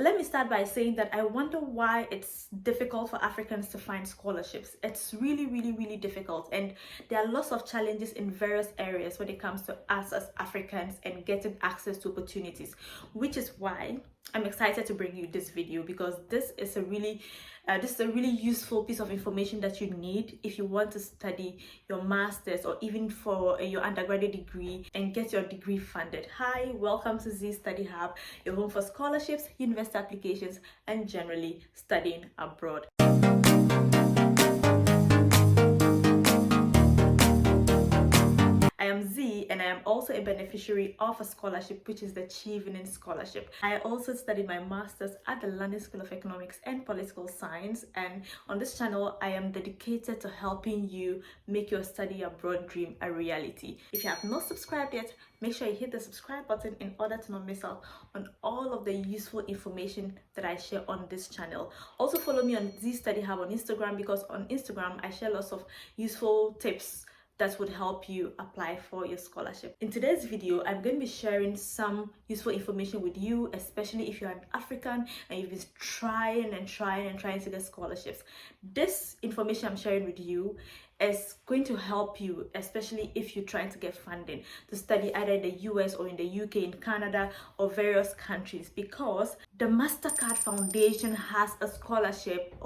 Let me start by saying that I wonder why it's difficult for Africans to find scholarships. It's really difficult, and there are lots of challenges in various areas when it comes to us as Africans and getting access to opportunities, which is why I'm excited to bring you this video, because this is a really useful piece of information that you need if you want to study your master's or even for your undergraduate degree and get your degree funded. Hi, welcome to Z Study Hub, your home for scholarships, university applications, and generally studying abroad. I am Z, and I am also a beneficiary of a scholarship, which is the Chevening Scholarship. I also studied my master's at the London School of Economics and Political Science, and on this channel I am dedicated to helping you make your study abroad dream a reality. If you have not subscribed yet, make sure you hit the subscribe button in order to not miss out on all of the useful information that I share on this channel. Also follow me on Z Study Hub on Instagram, because on Instagram I share lots of useful tips that would help you apply for your scholarship. In today's video, I'm going to be sharing some useful information with you, especially if you're an African and you've been trying to get scholarships. This information I'm sharing with you is going to help you, especially if you're trying to get funding to study either in the US or in the UK, in Canada, or various countries, because the Mastercard Foundation has a scholarship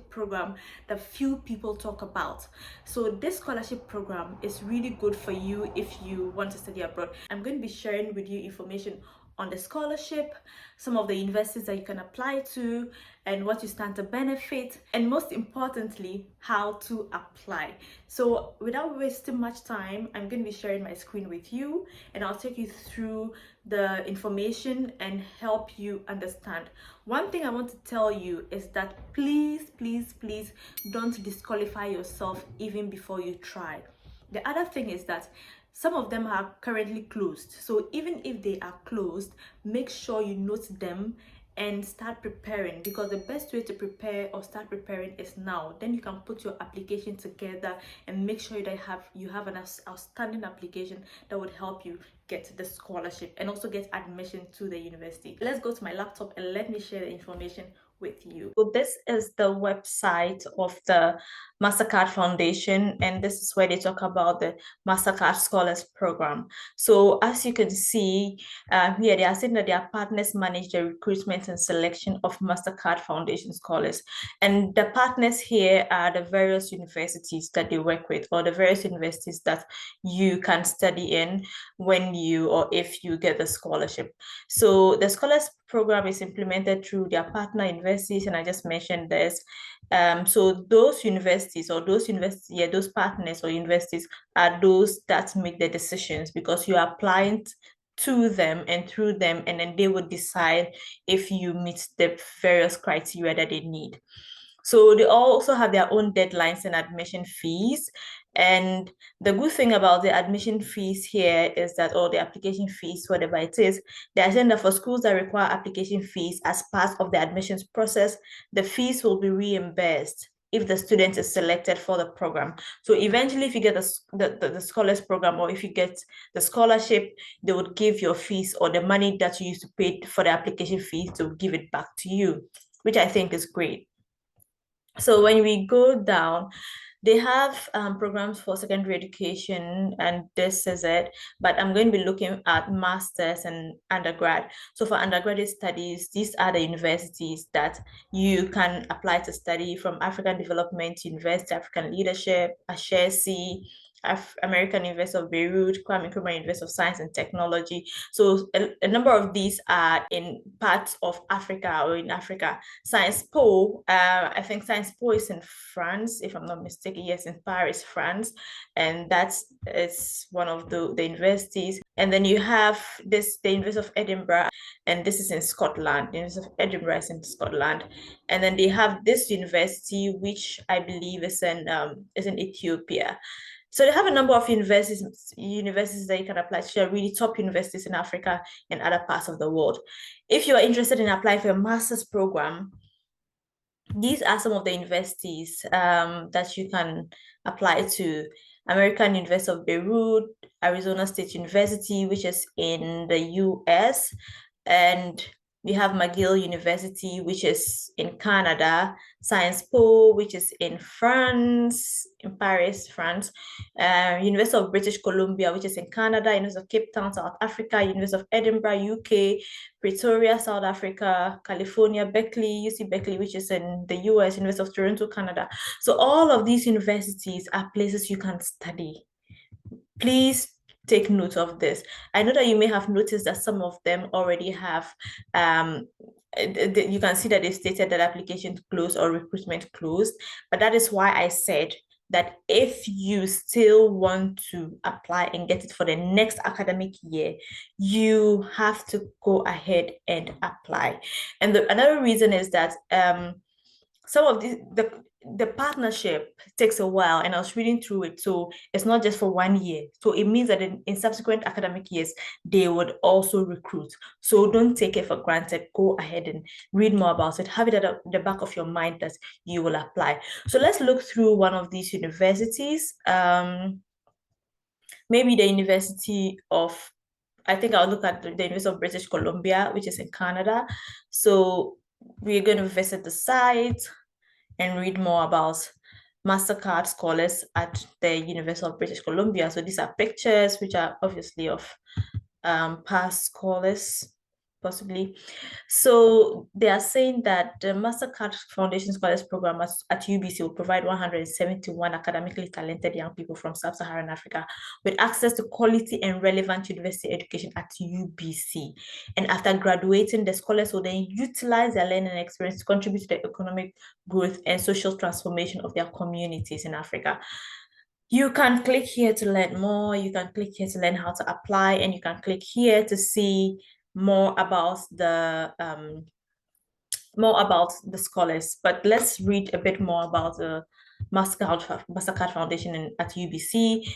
program that few people talk about. So this scholarship program is really good for you if you want to study abroad. I'm going to be sharing with you information on the scholarship, some of the universities that you can apply to, and what you stand to benefit, and most importantly, how to apply. So without wasting much time, I'm going to be sharing my screen with you, and I'll take you through the information and help you understand. One thing I want to tell you is that please don't disqualify yourself even before you try. The other thing is that some of them are currently closed. So even if they are closed, make sure you note them and start preparing, because the best way to prepare or start preparing is now. Then you can put your application together and make sure that you have an outstanding application that would help you get the scholarship and also get admission to the university. Let's go to my laptop and let me share the information with you. So this is the website of the Mastercard Foundation, and this is where they talk about the Mastercard Scholars Program. So as you can see here, they are saying that their partners manage the recruitment and selection of Mastercard Foundation Scholars, and the partners here are the various universities that they work with, or the various universities that you can study in when you or if you get the scholarship. So the Scholars Program is implemented through their partner universities, and I just mentioned this. So those universities or those partners or universities are those that make the decisions, because you are applying to them and through them, and then they would decide if you meet the various criteria that they need. So they also have their own deadlines and admission fees. And the good thing about the admission fees here is that, or the application fees, whatever it is, the agenda for schools that require application fees as part of the admissions process, the fees will be reimbursed if the student is selected for the program. So eventually, if you get the scholars program, or if you get the scholarship, they would give your fees, or the money that you used to pay for the application fees, to give it back to you, which I think is great. So when we go down, they have programs for secondary education, and this is it. But I'm going to be looking at masters and undergrad. So for undergraduate studies, these are the universities that you can apply to study: from African Development University, African Leadership, Ashesi, American University of Beirut, Kwame Nkrumah University of Science and Technology. So a number of these are in parts of Africa or in Africa. Sciences Po, I think Sciences Po is in France, if I'm not mistaken. Yes, in Paris, France. And it's one of the universities. And then you have the University of Edinburgh, and this is in Scotland. The University of Edinburgh is in Scotland. And then they have this university, which I believe is in Ethiopia. So they have a number of universities that you can apply to, are really top universities in Africa and other parts of the world. If you are interested in applying for a master's program, these are some of the universities that you can apply to: American University of Beirut, Arizona State University, which is in the US, and We have McGill University, which is in Canada, Sciences Po, which is in France, in Paris, France, University of British Columbia, which is in Canada, University of Cape Town, South Africa, University of Edinburgh, UK, Pretoria, South Africa, California, Berkeley, UC Berkeley, which is in the US, University of Toronto, Canada. So all of these universities are places you can study. Please take note of this. I know that you may have noticed that some of them already have you can see that they stated that application closed or recruitment closed, but that is why I said that if you still want to apply and get it for the next academic year, you have to go ahead and apply. And another reason is that some of the partnership takes a while, and I was reading through it, so it's not just for 1 year. So it means that in subsequent academic years they would also recruit. So don't take it for granted. Go ahead and read more about it. Have it at the back of your mind that you will apply. So let's look through one of these universities. Maybe the University of, I think I'll look at the University of British Columbia, which is in Canada. So we're going to visit the site and read more about Mastercard Scholars at the University of British Columbia. So these are pictures which are obviously of past scholars, possibly. So they are saying that the Mastercard Foundation Scholars Program at UBC will provide 171 academically talented young people from Sub-Saharan Africa with access to quality and relevant university education at UBC. And after graduating, the scholars will then utilize their learning experience to contribute to the economic growth and social transformation of their communities in Africa. You can click here to learn more. You can click here to learn how to apply, and you can click here to see more about the scholars. But let's read a bit more about the Mastercard Foundation at UBC.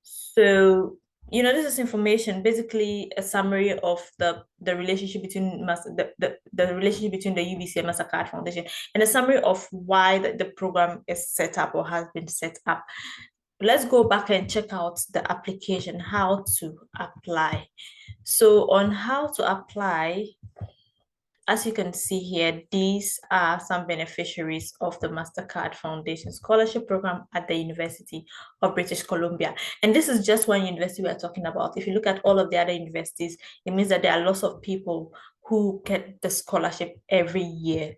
So, this is information, basically a summary of the relationship between the relationship between the UBC and Mastercard Foundation, and a summary of why the program is set up or has been set up. Let's go back and check out the application, how to apply. So on how to apply, as you can see here, these are some beneficiaries of the Mastercard Foundation Scholarship Program at the University of British Columbia. And this is just one university we're talking about. If you look at all of the other universities, it means that there are lots of people who get the scholarship every year.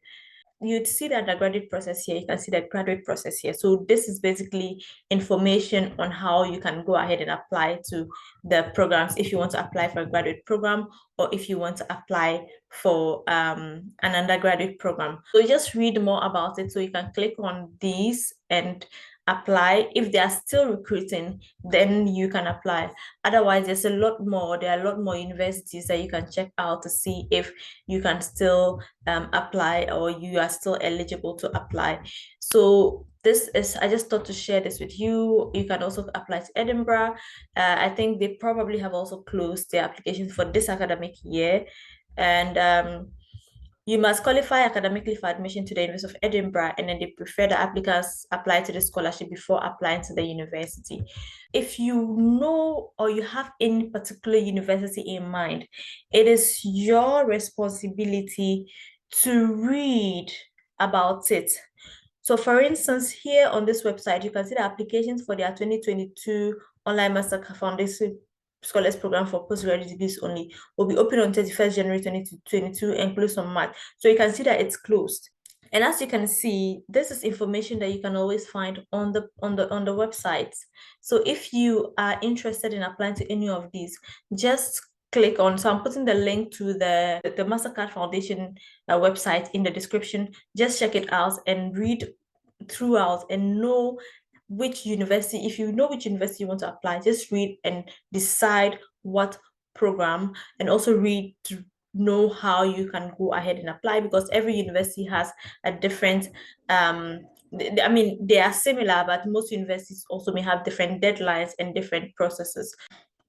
You'd see the undergraduate process here. You can see the graduate process here. So this is basically information on how you can go ahead and apply to the programs if you want to apply for a graduate program or if you want to apply for an undergraduate program. So just read more about it. So you can click on these and apply. If they are still recruiting, then you can apply. Otherwise, there are a lot more universities that you can check out to see if you can still apply or you are still eligible to apply. So I just thought to share this with you. You can also apply to Edinburgh. I think they probably have also closed their application for this academic year. And you must qualify academically for admission to the University of Edinburgh, and then they prefer the applicants apply to the scholarship before applying to the university. If you know or you have any particular university in mind, it is your responsibility to read about it. So for instance, here on this website, you can see the applications for their 2022 online Mastercard Foundation Scholars Program for postgraduate degrees only will be open on 31st January 2022 and closed on March. So you can see that it's closed. And as you can see, this is information that you can always find on the website. So if you are interested in applying to any of these, just click on. So I'm putting the link to the Mastercard Foundation website in the description. Just check it out and read throughout and know which university. If you know which university you want to apply, just read and decide what program, and also read to know how you can go ahead and apply, because every university has a different I mean, they are similar, but most universities also may have different deadlines and different processes.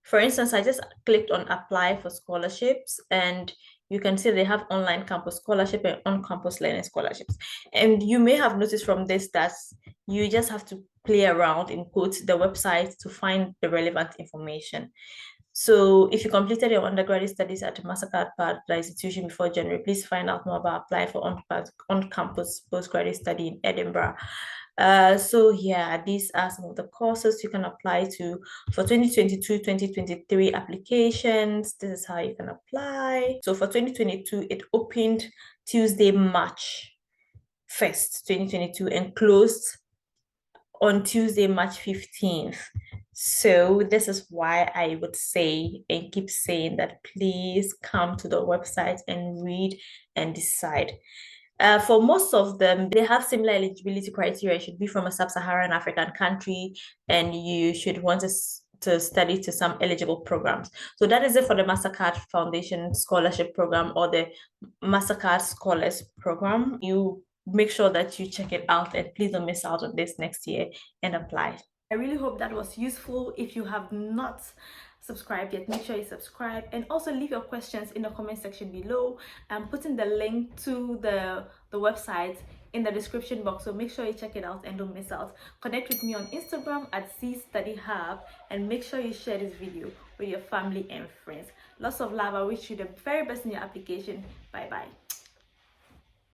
For instance, I just clicked on apply for scholarships, and you can see they have online campus scholarship and on-campus learning scholarships. And you may have noticed from this that you just have to play around in quotes the website to find the relevant information. So if you completed your undergraduate studies at a Mastercard partner institution before January, please find out more about applying for on-campus postgraduate study in Edinburgh. So yeah, these are some of the courses you can apply to for 2022-2023 applications. This is how you can apply. So for 2022, it opened Tuesday, March 1st, 2022, and closed on Tuesday, March 15th. So this is why I would say and keep saying that please come to the website and read and decide. For most of them, they have similar eligibility criteria. It should be from a sub-Saharan African country, and you should want to study to some eligible programs. So that is it for the Mastercard Foundation Scholarship Program or the Mastercard Scholars Program. You make sure that you check it out and please don't miss out on this next year and apply. I really hope that was useful. If you have not subscribed yet, make sure you subscribe and also leave your questions in the comment section below. I'm putting the link to the website in the description box, so make sure you check it out and don't miss out. Connect with me on Instagram at @cstudyhub and make sure you share this video with your family and friends. Lots of love. I wish you the very best in your application. Bye bye.